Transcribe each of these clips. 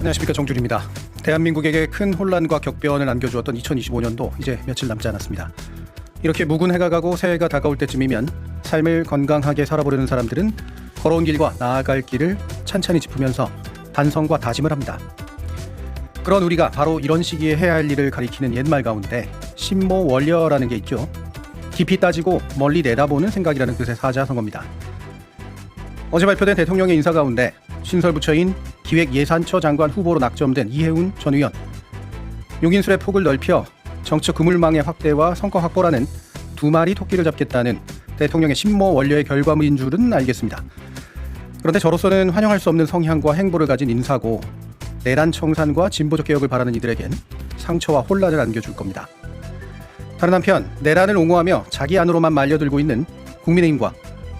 안녕하십니까, 정준입니다. 대한민국에게 큰 혼란과 격변을 안겨주었던 2025년도 이제 며칠 남지 않았습니다. 이렇게 묵은 해가 가고 새해가 다가올 때쯤이면 삶을 건강하게 살아보려는 사람들은 걸어온 길과 나아갈 길을 찬찬히 짚으면서 반성과 다짐을 합니다. 그런 우리가 바로 이런 시기에 해야 할 일을 가리키는 옛말 가운데 신모월려라는 게 있죠. 깊이 따지고 멀리 내다보는 생각이라는 뜻의 사자성어입니다. 어제 발표된 대통령의 인사 가운데 신설부처인 기획예산처 장관 후보로 낙점된 이해운 전 의원, 용인술의 폭을 넓혀 정책 그물망의 확대와 성과 확보라는 두 마리 토끼를 잡겠다는 대통령의 신모월려의 결과물인 줄은 알겠습니다. 그런데 저로서는 환영할 수 없는 성향과 행보를 가진 인사고 내란 청산과 진보적 개혁을 바라는 이들에겐 상처와 혼란을 안겨줄 겁니다. 다른 한편 내란을 옹호하며 자기 안으로만 말려들고 있는 국민의힘과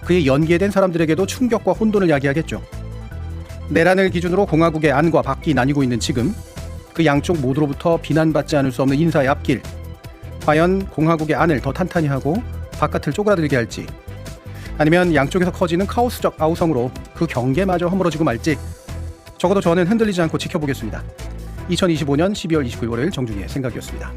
그에 연계된 사람들에게도 충격과 혼돈을 야기하겠죠. 내란을 기준으로 공화국의 안과 밖이 나뉘고 있는 지금, 그 양쪽 모두로부터 비난받지 않을 수 없는 인사의 앞길, 과연 공화국의 안을 더 탄탄히 하고 바깥을 쪼그라들게 할지, 아니면 양쪽에서 커지는 카오스적 아우성으로 그 경계마저 허물어지고 말지, 적어도 저는 흔들리지 않고 지켜보겠습니다. 2025년 12월 29일 월요일 정준이의 생각이었습니다.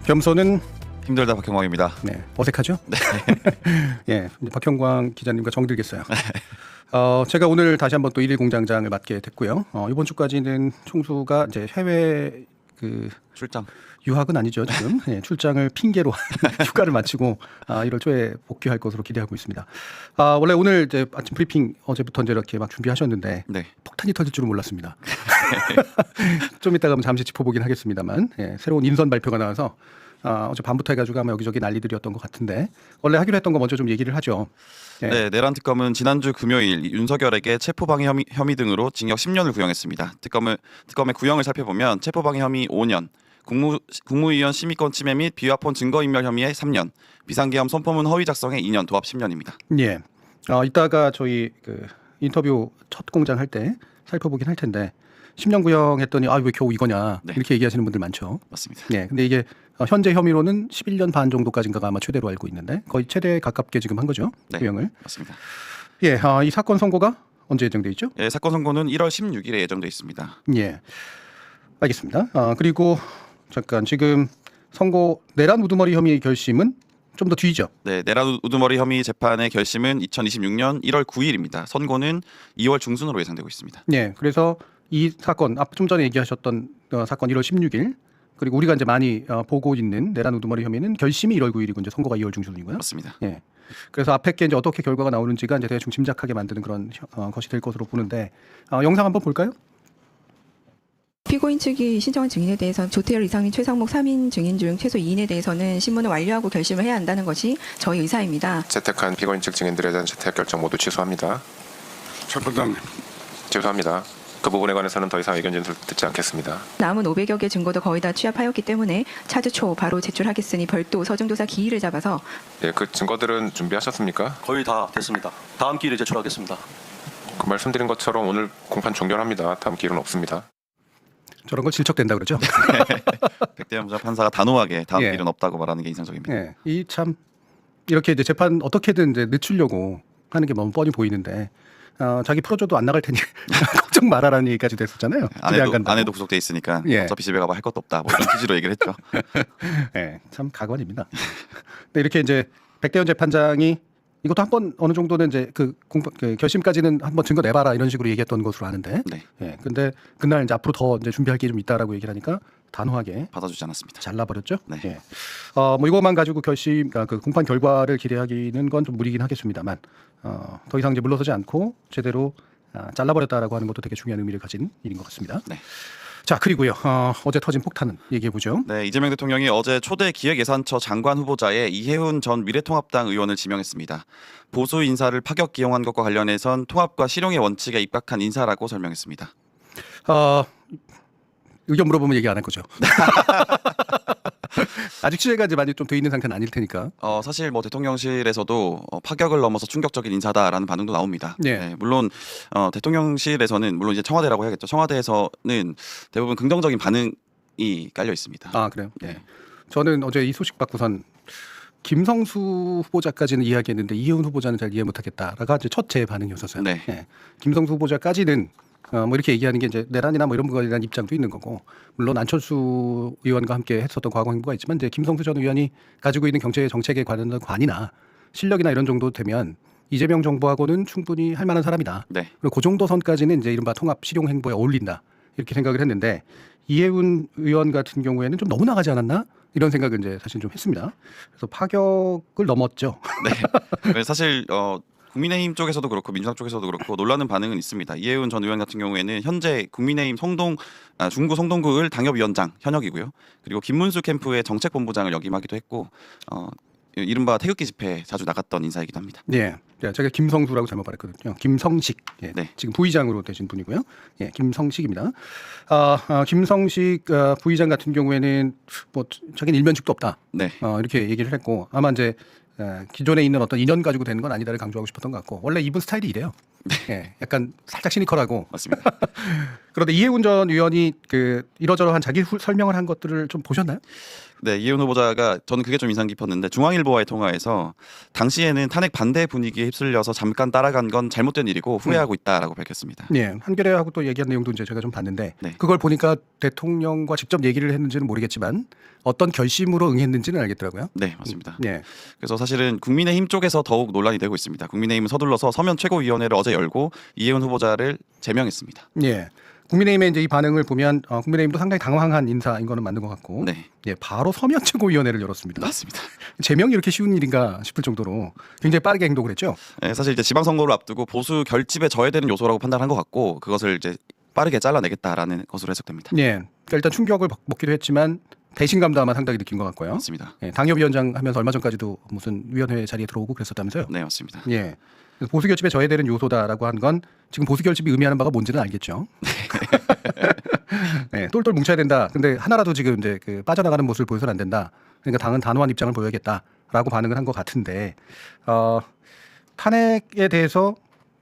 겸손은 힘들다 박형광입니다. 네, 어색하죠? 네. 예, 박형광 기자님과 정들겠어요. 제가 오늘 다시 한번 또 1일 공장장을 맡게 됐고요. 이번 주까지는 총수가 이제 해외 출장 유학은 아니죠 지금. 예, 출장을 핑계로 휴가를 마치고 1월 초에 복귀할 것으로 기대하고 있습니다. 원래 오늘 이제 아침 브리핑 어제부터 이제 이렇게 막 준비하셨는데 네. 폭탄이 터질 줄은 몰랐습니다. 좀 이따가 잠시 짚어보긴 하겠습니다만, 예, 새로운 인선 발표가 나와서 어제 밤부터 해가지고 아마 여기저기 난리들이었던 것 같은데, 원래 하기로 했던 거 먼저 좀 얘기를 하죠. 예. 네, 내란 특검은 지난주 금요일 윤석열에게 체포방해 혐의 등으로 징역 10년을 구형했습니다. 특검의 구형을 살펴보면 체포방해 혐의 5년, 국무위원 심의권 침해 및 비화폰 증거인멸 혐의에 3년, 비상계엄 선포문 허위 작성에 2년, 도합 10년입니다. 예. 이따가 저희 인터뷰 첫 공장 할 때 살펴보긴 할 텐데 10년 구형했더니 왜 겨우 이거냐, 네. 이렇게 얘기하시는 분들 많죠. 맞습니다. 예. 근데 이게 현재 혐의로는 11년 반 정도까지인가가 아마 최대로 알고 있는데 거의 최대에 가깝게 지금 한 거죠. 네. 구형을. 맞습니다. 예. 이 사건 선고가 언제 예정돼 있죠? 예, 사건 선고는 1월 16일에 예정돼 있습니다. 예. 알겠습니다. 그리고 잠깐 지금 선고 내란 우두머리 혐의 결심은 좀 더 뒤죠. 네, 내란 우두머리 혐의 재판의 결심은 2026년 1월 9일입니다. 선고는 2월 중순으로 예상되고 있습니다. 예. 그래서 이 사건 좀 전에 얘기하셨던 사건 1월 16일, 그리고 우리가 이제 많이 보고 있는 내란 우두머리 혐의는 결심이 1월 9일이고 이제 선고가 2월 중순이고요. 맞습니다. 예. 그래서 앞에 게 이제 어떻게 결과가 나오는지가 이제 대충 짐작하게 만드는 그런 것이 될 것으로 보는데, 영상 한번 볼까요? 피고인 측이 신청한 증인에 대해서 조태열, 이상민, 최상목 3인 증인 중 최소 2인에 대해서는 신문을 완료하고 결심을 해야 한다는 것이 저희 의사입니다. 채택한 피고인 측 증인들에 대한 채택 결정 모두 취소합니다. 재판장님, 취소합니다. 그 부분에 관해서는 더 이상 의견 진술 듣지 않겠습니다. 남은 500여 개 증거도 거의 다 취합하였기 때문에 차주 초 바로 제출하겠으니 별도 서중조사 기일을 잡아서 예, 그 증거들은 준비하셨습니까? 거의 다 됐습니다. 다음 기일에 제출하겠습니다. 그 말씀드린 것처럼 오늘 공판 종결합니다. 다음 기일은 없습니다. 저런 걸 질척된다 그러죠. 백대현 판사가 단호하게 다음 예. 일은 없다고 말하는 게 인상적입니다. 예. 이 참 이렇게 이제 재판 어떻게든 이제 늦추려고 하는 게 너무 뻔히 보이는데, 자기 풀어줘도 안 나갈 테니 걱정 말아라는 얘기까지 됐었잖아요. 집에 안 간다고. 아내도 구속돼 있으니까 예. 어차피 집에 가봐 할 것도 없다. 뭐 이런 취지로 얘기를 했죠. 예, 참 가관입니다. 근데 이렇게 이제 백대현 재판장이 이것도 한번 어느 정도는 이제 그 결심까지는 한번 증거 내봐라 이런 식으로 얘기했던 것으로 아는데, 네, 예, 근데 그날 이제 앞으로 더 이제 준비할 게 좀 있다라고 얘기를 하니까 단호하게 받아주지 않았습니다. 잘라버렸죠. 네. 예. 뭐 이것만 가지고 그 공판 결과를 기대하기는 건 좀 무리긴 하겠습니다만, 더 이상 이제 물러서지 않고 제대로 잘라버렸다라고 하는 것도 되게 중요한 의미를 가진 일인 것 같습니다. 네. 자, 그리고요, 어제 터진 폭탄은 얘기해 보죠. 네, 이재명 대통령이 어제 초대 기획예산처 장관 후보자에 이해훈 전 미래통합당 의원을 지명했습니다. 보수 인사를 파격 기용한 것과 관련해선 통합과 실용의 원칙에 입각한 인사라고 설명했습니다. 의견 물어보면 얘기 안 할 거죠. 아직 취재가 이제 많이 좀 돼 있는 상태는 아닐 테니까. 사실 뭐 대통령실에서도 파격을 넘어서 충격적인 인사다라는 반응도 나옵니다. 네. 네, 물론 대통령실에서는 물론 이제 청와대라고 해야겠죠. 청와대에서는 대부분 긍정적인 반응이 깔려 있습니다. 그래요? 네. 저는 어제 이 소식 받고선 김성수 후보자까지는 이해하겠는데 이혜훈 후보자는 잘 이해 못하겠다라가 이제 첫 제 반응이었었어요. 네. 예. 김성수 후보자까지는 뭐 이렇게 얘기하는 게 이제 내란이나 뭐 이런 거에 대한 입장도 있는 거고, 물론 안철수 의원과 함께 했었던 과거 행보가 있지만 이제 김성수 전 의원이 가지고 있는 경제 정책에 관한 관이나 실력이나 이런 정도 되면 이재명 정부하고는 충분히 할 만한 사람이다. 네. 그리고 그 정도 선까지는 이제 이른바 통합 실용 행보에 어울린다. 이렇게 생각을 했는데 이혜훈 의원 같은 경우에는 좀 너무 나가지 않았나? 이런 생각을 이제 사실 좀 했습니다. 그래서 파격을 넘었죠. 네. 사실 국민의힘 쪽에서도 그렇고 민주당 쪽에서도 그렇고 놀라는 반응은 있습니다. 이혜훈 전 의원 같은 경우에는 현재 국민의힘 중구 성동구을 당협위원장 현역이고요. 그리고 김문수 캠프의 정책본부장을 역임하기도 했고 이른바 태극기 집회에 자주 나갔던 인사이기도 합니다. 예. 제가 김성수라고 잘못 말했거든요. 김성식. 예. 네. 지금 부의장으로 되신 분이고요. 예, 김성식입니다. 김성식 부의장 같은 경우에는 뭐 자기는 일면식도 없다. 네. 이렇게 얘기를 했고, 아마 이제 기존에 있는 어떤 인연 가지고 되는 건 아니다를 강조하고 싶었던 것 같고, 원래 이분 스타일이 이래요. 예, 약간 살짝 시니컬하고. 맞습니다. 그런데 이혜훈 전 의원이 이러저러한 자기 설명을 한 것들을 좀 보셨나요? 네, 이혜훈 후보자가 저는 그게 좀 인상 깊었는데 중앙일보와의 통화에서 당시에는 탄핵 반대 분위기에 휩쓸려서 잠깐 따라간 건 잘못된 일이고 후회하고 있다라고 밝혔습니다. 예, 한겨레하고 또 얘기한 내용도 이제 제가 좀 봤는데 네. 그걸 보니까 대통령과 직접 얘기를 했는지는 모르겠지만 어떤 결심으로 응했는지는 알겠더라고요. 네, 맞습니다. 예, 그래서 사실은 국민의힘 쪽에서 더욱 논란이 되고 있습니다. 국민의힘은 서둘러서 서면 최고위원회를 어제 열고 이혜훈 후보자를 제명했습니다. 예. 국민의힘의 이제 이 반응을 보면 국민의힘도 상당히 당황한 인사인 거는 맞는 것 같고, 네, 예, 바로 서면 최고위원회를 열었습니다. 맞습니다. 제명이 이렇게 쉬운 일인가 싶을 정도로 굉장히 빠르게 행동을 했죠. 네, 사실 이제 지방선거를 앞두고 보수 결집에 저해되는 요소라고 판단한 것 같고 그것을 이제 빠르게 잘라내겠다라는 것으로 해석됩니다. 예, 그러니까 일단 충격을 먹기도 했지만 배신감도 아마 상당히 느낀 것 같고요. 맞습니다. 예, 당협위원장 하면서 얼마 전까지도 무슨 위원회 자리에 들어오고 그랬었다면서요. 네, 맞습니다. 예. 그래서 보수 결집에 저해되는 요소다라고 한 건 지금 보수 결집이 의미하는 바가 뭔지는 알겠죠. 네, 똘똘 뭉쳐야 된다. 근데 하나라도 지금 이제 빠져나가는 모습을 보여서는 안 된다. 그러니까 당은 단호한 입장을 보여야겠다라고 반응을 한 것 같은데 탄핵에 대해서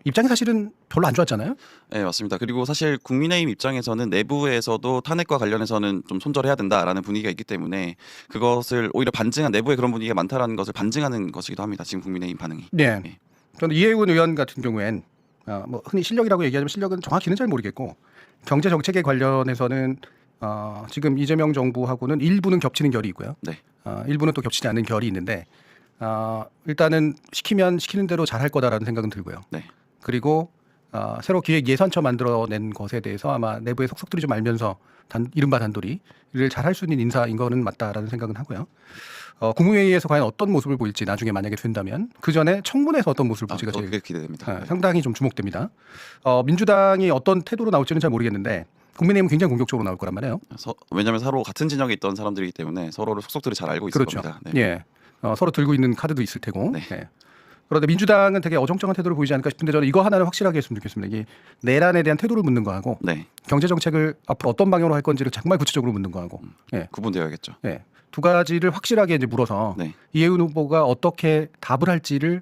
입장이 사실은 별로 안 좋았잖아요. 네, 맞습니다. 그리고 사실 국민의힘 입장에서는 내부에서도 탄핵과 관련해서는 좀 손절해야 된다라는 분위기가 있기 때문에 그것을 오히려 반증한 내부에 그런 분위기가 많다라는 것을 반증하는 것이기도 합니다. 지금 국민의힘 반응이. 네. 네. 저는 이혜훈 의원 같은 경우엔 뭐 흔히 실력이라고 얘기하지만 실력은 정확히는 잘 모르겠고 경제 정책에 관련해서는 지금 이재명 정부하고는 일부는 겹치는 결이 있고요. 네. 일부는 또 겹치지 않는 결이 있는데 일단은 시키면 시키는 대로 잘할 거다라는 생각은 들고요. 네. 그리고 새로 기획 예산처 만들어낸 것에 대해서 아마 내부의 속속들이 좀 알면서 이른바 단돌이를 잘할 수 있는 인사인 거는 맞다라는 생각은 하고요. 국무회의에서 과연 어떤 모습을 보일지 나중에 만약에 된다면 그 전에 청문회에서 어떤 모습을 볼지가 저 제일 그게 기대됩니다. 네. 상당히 좀 주목됩니다. 민주당이 어떤 태도로 나올지는 잘 모르겠는데 국민의힘은 굉장히 공격적으로 나올 거란 말이에요. 왜냐하면 서로 같은 진영에 있던 사람들이기 때문에 서로를 속속들이 잘 알고 있을 그렇죠. 겁니다. 네. 예, 서로 들고 있는 카드도 있을 테고. 네. 예. 그런데 민주당은 되게 어정쩡한 태도를 보이지 않을까 싶은데 저는 이거 하나는 확실하게 했으면 좋겠습니다. 이게 내란에 대한 태도를 묻는 거하고 네. 경제 정책을 앞으로 어떤 방향으로 할 건지를 정말 구체적으로 묻는 거하고 예. 구분되어야겠죠. 예. 두 가지를 확실하게 이제 물어서 네. 이혜훈 후보가 어떻게 답을 할지를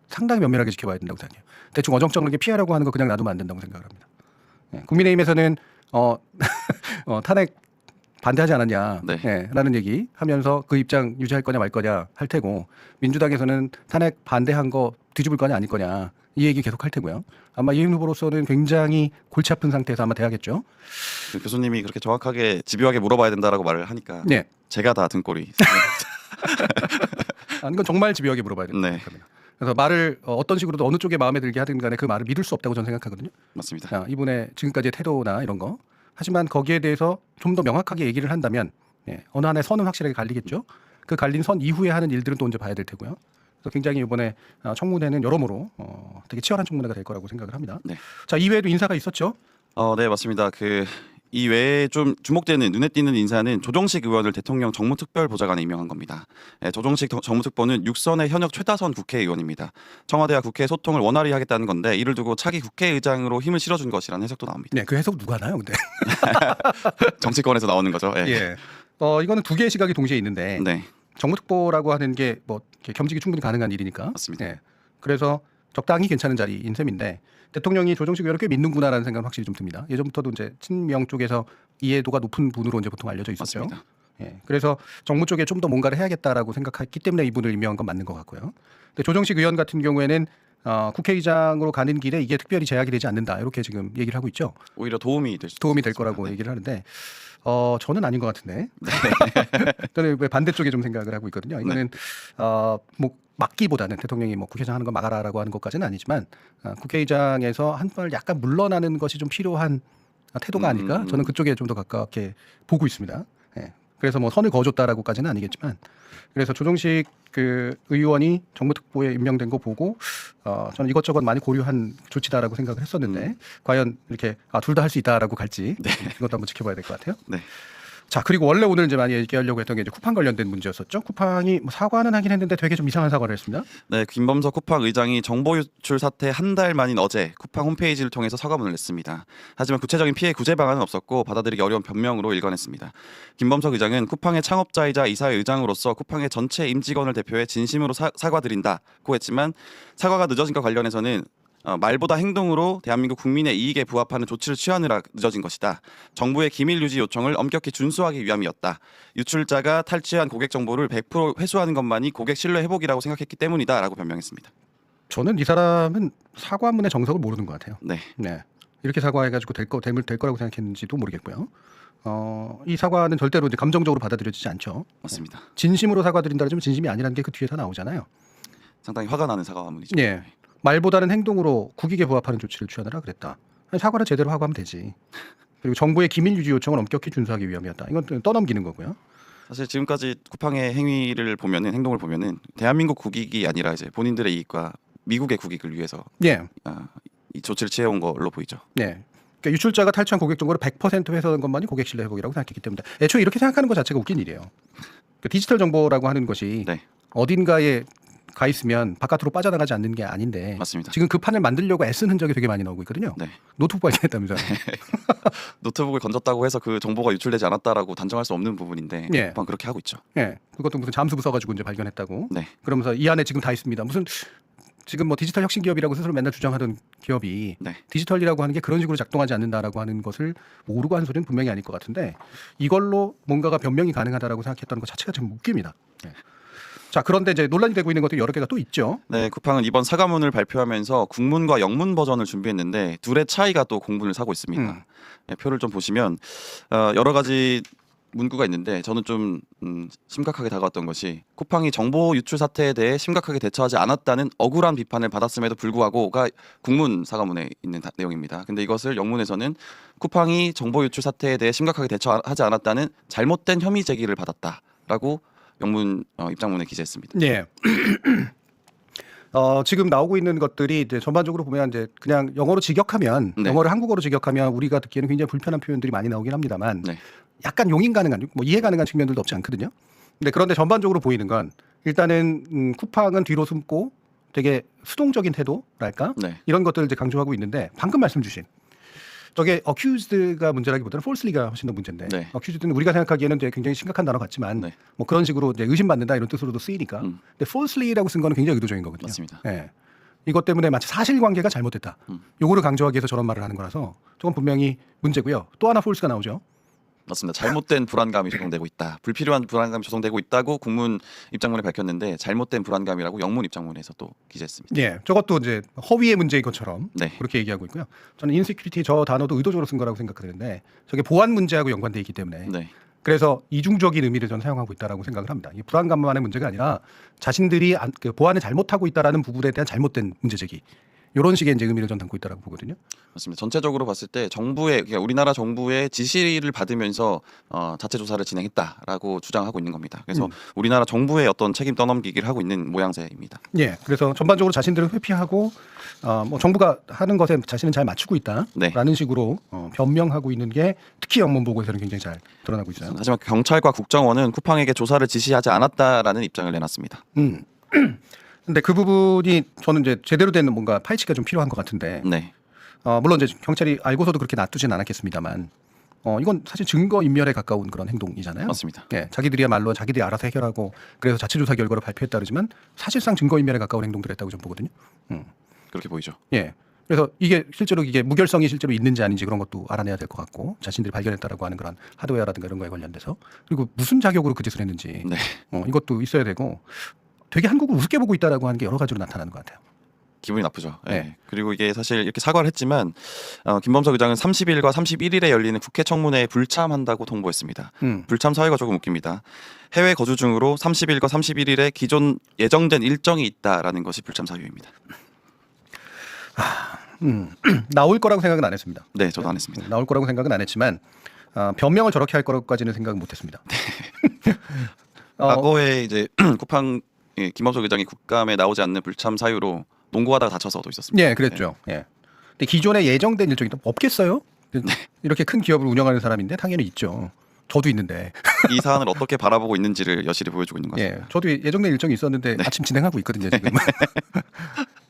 상당히 면밀하게 지켜봐야 된다고 생각해요. 대충 어정쩡하게 피하려고 하는 거 그냥 놔두면 안 된다고 생각을 합니다. 예. 국민의힘에서는 탄핵 반대하지 않았냐 네. 예, 라는 얘기 하면서 그 입장 유지할 거냐 말 거냐 할 테고 민주당에서는 탄핵 반대한 거 뒤집을 거냐 아닐 거냐 이 얘기 계속 할 테고요. 아마 이혜훈 후보로서는 굉장히 골치 아픈 상태에서 아마 돼야겠죠. 그 교수님이 그렇게 정확하게 집요하게 물어봐야 된다라고 말을 하니까 네. 제가 다 등골이. 이건 정말 집요하게 물어봐야 됩니다. 네. 그래서 말을 어떤 식으로도 어느 쪽에 마음에 들게 하든 간에 그 말을 믿을 수 없다고 저는 생각하거든요. 맞습니다. 이분의 지금까지의 태도나 이런 거. 하지만 거기에 대해서 좀 더 명확하게 얘기를 한다면 어느 하나의 선은 확실하게 갈리겠죠. 그 갈린 선 이후에 하는 일들은 또 이제 봐야 될 테고요. 그래서 굉장히 이번에 청문회는 여러모로 되게 치열한 청문회가 될 거라고 생각을 합니다. 네. 자, 이외에도 인사가 있었죠. 네, 맞습니다. 이 외에 좀 주목되는 눈에 띄는 인사는 조정식 의원을 대통령 정무특별보좌관에 임명한 겁니다. 조정식 정무특보는 6선의 현역 최다선 국회의원입니다. 청와대와 국회 소통을 원활히 하겠다는 건데 이를 두고 차기 국회의장으로 힘을 실어준 것이라는 해석도 나옵니다. 네, 그 해석 누가 하나요, 근데? 정치권에서 나오는 거죠. 예. 예. 이거는 두 개의 시각이 동시에 있는데 네, 정무특보라고 하는 게 뭐 겸직이 충분히 가능한 일이니까. 맞습니다. 예. 그래서 적당히 괜찮은 자리인 셈인데 대통령이 조정식 의원을 꽤 믿는구나라는 생각은 확실히 좀 듭니다. 예전부터도 이제 친명 쪽에서 이해도가 높은 분으로 이제 보통 알려져 있었죠. 맞습니다. 예, 그래서 정부 쪽에 좀 더 뭔가를 해야겠다라고 생각했기 때문에 이분을 임명한 건 맞는 것 같고요. 근데 조정식 의원 같은 경우에는 국회의장으로 가는 길에 이게 특별히 제약이 되지 않는다 이렇게 지금 얘기를 하고 있죠. 오히려 도움이 될 거라고 네. 얘기를 하는데 저는 아닌 것 같은데. 저는 왜 반대쪽에 좀 생각을 하고 있거든요. 이거는 뭐 막기보다는 대통령이 뭐 국회의장 하는 거 막아라라고 하는 것까지는 아니지만 국회의장에서 한 번 약간 물러나는 것이 좀 필요한 태도가 아닐까? 저는 그쪽에 좀 더 가깝게 보고 있습니다. 예. 그래서 뭐 선을 그어줬다라고까지는 아니겠지만 그래서 조정식 그 의원이 정부 특보에 임명된 거 보고 저는 이것저것 많이 고려한 조치다라고 생각을 했었는데 과연 이렇게 둘 다 할 수 있다라고 갈지 이것도 한번 지켜봐야 될 것 같아요. 네. 자, 그리고 원래 오늘 이제 많이 얘기하려고 했던 게 이제 쿠팡 관련된 문제였었죠. 쿠팡이 뭐 사과는 하긴 했는데 되게 좀 이상한 사과를 했습니다. 네, 김범석 쿠팡 의장이 정보 유출 사태 한 달 만인 어제 쿠팡 홈페이지를 통해서 사과문을 냈습니다. 하지만 구체적인 피해 구제 방안은 없었고 받아들이기 어려운 변명으로 일관했습니다. 김범석 의장은 쿠팡의 창업자이자 이사회 의장으로서 쿠팡의 전체 임직원을 대표해 진심으로 사과드린다고 했지만 사과가 늦어진 것 관련해서는 말보다 행동으로 대한민국 국민의 이익에 부합하는 조치를 취하느라 늦어진 것이다. 정부의 기밀 유지 요청을 엄격히 준수하기 위함이었다. 유출자가 탈취한 고객 정보를 100% 회수하는 것만이 고객 신뢰 회복이라고 생각했기 때문이다라고 변명했습니다. 저는 이 사람은 사과문의 정석을 모르는 것 같아요. 네. 네. 이렇게 사과해가지고 될 거라고 생각했는지도 모르겠고요. 이 사과는 절대로 이제 감정적으로 받아들여지지 않죠. 맞습니다. 진심으로 사과드린다면 진심이 아니라는 게 그 뒤에 다 나오잖아요. 상당히 화가 나는 사과문이죠. 예. 말보다는 행동으로 국익에 부합하는 조치를 취하느라 그랬다. 아니, 사과를 제대로 하고 하면 되지. 그리고 정부의 기밀 유지 요청을 엄격히 준수하기 위함이었다. 이건 떠넘기는 거고요. 사실 지금까지 쿠팡의 행동을 보면은 대한민국 국익이 아니라 이제 본인들의 이익과 미국의 국익을 위해서 예. 이 조치를 취해온 걸로 보이죠. 네. 그러니까 유출자가 탈취한 고객 정보를 100% 회수하는 것만이 고객 신뢰 회복이라고 생각했기 때문에 애초에 이렇게 생각하는 것 자체가 웃긴 일이에요. 그러니까 디지털 정보라고 하는 것이 네. 어딘가에 가 있으면 바깥으로 빠져나가지 않는 게 아닌데 맞습니다. 지금 그 판을 만들려고 애쓴 흔적이 되게 많이 나오고 있거든요. 네. 노트북 발견했다면서요. 노트북을 건졌다고 해서 그 정보가 유출되지 않았다라고 단정할 수 없는 부분인데 예. 쿠팡 그렇게 하고 있죠. 예. 그것도 무슨 잠수부 써가지고 이제 발견했다고. 네. 그러면서 이 안에 지금 다 있습니다. 무슨 지금 뭐 디지털 혁신 기업이라고 스스로 맨날 주장하던 기업이 네. 디지털이라고 하는 게 그런 식으로 작동하지 않는다라고 하는 것을 모르고 한 소리는 분명히 아닐 것 같은데 이걸로 뭔가가 변명이 가능하다라고 생각했다는 것 자체가 좀 웃깁니다. 예. 자, 그런데 이제 논란이 되고 있는 것도 여러 개가 또 있죠. 네, 쿠팡은 이번 사과문을 발표하면서 국문과 영문 버전을 준비했는데 둘의 차이가 또 공분을 사고 있습니다. 네, 표를 좀 보시면 여러 가지 문구가 있는데 저는 좀 심각하게 다가왔던 것이 쿠팡이 정보 유출 사태에 대해 심각하게 대처하지 않았다는 억울한 비판을 받았음에도 불구하고가 국문 사과문에 있는 내용입니다. 근데 이것을 영문에서는 쿠팡이 정보 유출 사태에 대해 심각하게 대처하지 않았다는 잘못된 혐의 제기를 받았다라고 영문 입장문에 기재했습니다. 예. 지금 나오고 있는 것들이 이제 전반적으로 보면 이제 그냥 영어로 직역하면 네. 영어를 한국어로 직역하면 우리가 듣기에는 굉장히 불편한 표현들이 많이 나오긴 합니다만 네. 약간 용인 가능한 뭐 이해 가능한 측면들도 없지 않거든요. 근데 그런데 전반적으로 보이는 건 일단은 쿠팡은 뒤로 숨고 되게 수동적인 태도랄까 네. 이런 것들을 이제 강조하고 있는데 방금 말씀 주신 저게 accused가 문제라기보다는 falsely가 훨씬 더 문제인데 네. accused는 우리가 생각하기에는 되게 굉장히 심각한 단어 같지만 네. 뭐 그런 식으로 이제 의심받는다 이런 뜻으로도 쓰이니까 근데 falsely라고 쓴 거는 굉장히 의도적인 거거든요. 맞습니다. 예. 이것 때문에 마치 사실관계가 잘못됐다. 요거를 강조하기 위해서 저런 말을 하는 거라서 저건 분명히 문제고요. 또 하나 false가 나오죠. 맞습니다. 잘못된 불안감이 조성되고 있다. 불필요한 불안감이 조성되고 있다고 국문 입장문에 밝혔는데 잘못된 불안감이라고 영문 입장문에서 또 기재했습니다. 예, 저것도 이제 허위의 문제인 것처럼 네. 그렇게 얘기하고 있고요. 저는 인세큐리티 저 단어도 의도적으로 쓴 거라고 생각하는데 저게 보안 문제하고 연관돼 있기 때문에 네. 그래서 이중적인 의미를 저는 사용하고 있다라고 생각을 합니다. 이 불안감만의 문제가 아니라 자신들이 그 보안을 잘못하고 있다라는 부분에 대한 잘못된 문제 제기. 이런 식의 이제 의미를 전 담고 있다라고 보거든요. 맞습니다. 전체적으로 봤을 때 그러니까 우리나라 정부의 지시를 받으면서 자체 조사를 진행했다라고 주장하고 있는 겁니다. 그래서 우리나라 정부의 어떤 책임 떠넘기기를 하고 있는 모양새입니다. 예, 그래서 전반적으로 자신들은 회피하고 뭐 정부가 하는 것에 자신은 잘 맞추고 있다라는 네. 식으로 변명하고 있는 게 특히 영문 보고에서는 굉장히 잘 드러나고 있어요. 하지만 경찰과 국정원은 쿠팡에게 조사를 지시하지 않았다라는 입장을 내놨습니다. 근데 그 부분이 저는 이제 제대로 된 뭔가 파헤치가 좀 필요한 것 같은데 네. 물론 이제 경찰이 알고서도 그렇게 놔두진 않았겠습니다만 이건 사실 증거 인멸에 가까운 그런 행동이잖아요. 맞습니다. 예, 자기들이야말로 자기들이 알아서 해결하고 그래서 자체 조사 결과를 발표했다 그러지만 사실상 증거 인멸에 가까운 행동들을 했다고 좀 보거든요. 그렇게 보이죠. 예. 그래서 이게 실제로 이게 무결성이 실제로 있는지 아닌지 그런 것도 알아내야 될 것 같고 자신들이 발견했다라고 하는 그런 하드웨어라든가 이런 거에 관련돼서 그리고 무슨 자격으로 그 짓을 했는지 네. 이것도 있어야 되고 되게 한국을 우습게 보고 있다라고 하는 게 여러 가지로 나타나는 것 같아요. 기분이 나쁘죠. 예. 네. 그리고 이게 사실 이렇게 사과를 했지만 김범석 의장은 30일과 31일에 열리는 국회 청문회에 불참한다고 통보했습니다. 불참 사유가 조금 웃깁니다. 해외 거주 중으로 30일과 31일에 기존 예정된 일정이 있다라는 것이 불참 사유입니다. 나올 거라고 생각은 안 했습니다. 네, 저도 안 했습니다. 나올 거라고 생각은 안 했지만 변명을 저렇게 할 거라고까지는 생각은 못했습니다. 과거에 이제 쿠팡 김범석 의장이 국감에 나오지 않는 불참 사유로 농구하다가 다쳐서도 있었습니다. 예, 그랬죠. 예. 근데 기존에 예정된 일정이 또 없겠어요? 이렇게 큰 기업을 운영하는 사람인데 당연히 있죠. 저도 있는데. 이 사안을 어떻게 바라보고 있는지를 여실히 보여주고 있는 거죠. 예, 저도 예정된 일정이 있었는데 아침 진행하고 있거든요 지금.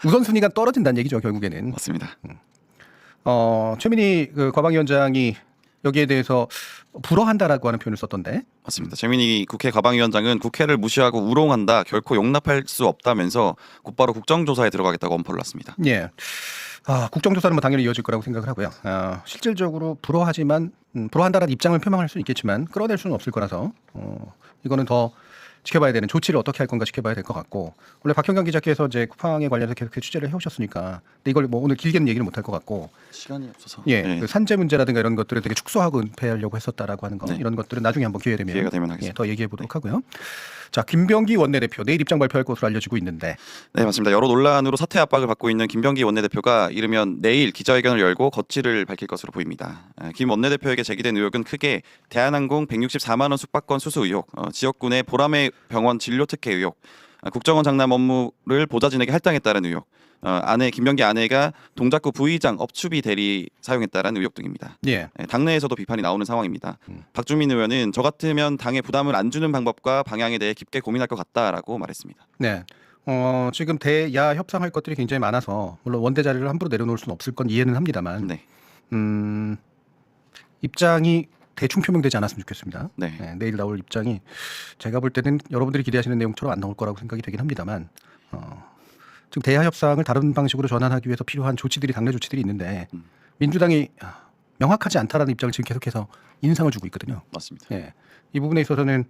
우선순위가 떨어진다는 얘기죠 결국에는. 맞습니다. 최민희 그 과방위원장이 여기에 대해서 불허한다라고 하는 표현을 썼던데. 맞습니다. 최민희 국회 과방위원장은 국회를 무시하고 우롱한다, 결코 용납할 수 없다면서 곧바로 국정조사에 들어가겠다고 엄포를 놨습니다. 예. 국정조사는 뭐 당연히 이어질 거라고 생각을 하고요. 실질적으로 불허하지만 불허한다라는 입장을 표명할 수는 있겠지만 끌어낼 수는 없을 거라서 이거는 더 지켜봐야 되는 조치를 어떻게 할 건가 지켜봐야 될 것 같고 원래 박형경 기자께서 이제 쿠팡에 관련해서 계속 취재를 해오셨으니까 근데 이걸 뭐 오늘 길게는 얘기를 못 할 것 같고 시간이 없어서. 예, 네. 그 산재 문제라든가 이런 것들을 되게 축소하고 은폐하려고 했었다라고 하는 거 네. 이런 것들은 나중에 한번 기회가 되면 하겠습니다. 더 얘기해 보도록 하고요. 자, 김병기 원내대표 내일 입장 발표할 것으로 알려지고 있는데 네, 맞습니다. 여러 논란으로 사퇴 압박을 받고 있는 김병기 원내대표가 이르면 내일 기자회견을 열고 거취를 밝힐 것으로 보입니다. 김 원내대표에게 제기된 의혹은 크게 대한항공 164만 원 숙박권 수수 의혹, 지역군의 보라매 병원 진료 특혜 의혹, 국정원 장남 업무를 보좌진에게 할당했다는 의혹, 아내 김병기 아내가 동작구 부의장 업추비 대리 사용했다는 의혹 등입니다. 예. 당내에서도 비판이 나오는 상황입니다. 박주민 의원은 저 같으면 당에 부담을 안 주는 방법과 방향에 대해 깊게 고민할 것 같다라고 말했습니다. 네. 지금 대야 협상할 것들이 굉장히 많아서 물론 원대 자리를 함부로 내려놓을 수는 없을 건 이해는 합니다만 네. 입장이 대충 표명되지 않았으면 좋겠습니다. 네. 네, 내일 나올 입장이 제가 볼 때는 여러분들이 기대하시는 내용처럼 안 나올 거라고 생각이 되긴 합니다만 지금 대야 협상을 다른 방식으로 전환하기 위해서 필요한 조치들이 당내 조치들이 있는데 민주당이 명확하지 않다라는 입장을 지금 계속해서 인상을 주고 있거든요. 맞습니다. 예. 이 부분에 있어서는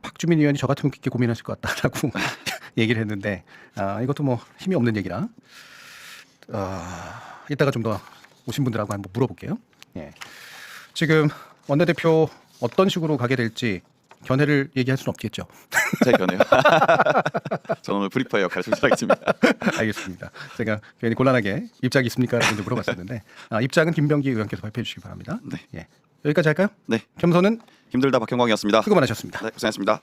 박주민 의원이 저 같으면 깊게 고민하실 것 같다라고 얘기를 했는데 이것도 뭐 힘이 없는 얘기라 이따가 좀 더 오신 분들하고 한번 물어볼게요. 예. 지금 원내대표 어떤 식으로 가게 될지 견해를 얘기할 수는 없겠죠. 제 견해요. 저는 오늘 브리퍼의 역할을 수행하겠습니다. 알겠습니다. 제가 괜히 곤란하게 입장이 있습니까? 라고 물어봤었는데 입장은 김병기 의원께서 발표해 주시기 바랍니다. 네. 예. 여기까지 할까요? 네. 겸손은 힘들다 박형광이었습니다. 수고 많으셨습니다. 네, 고생하셨습니다.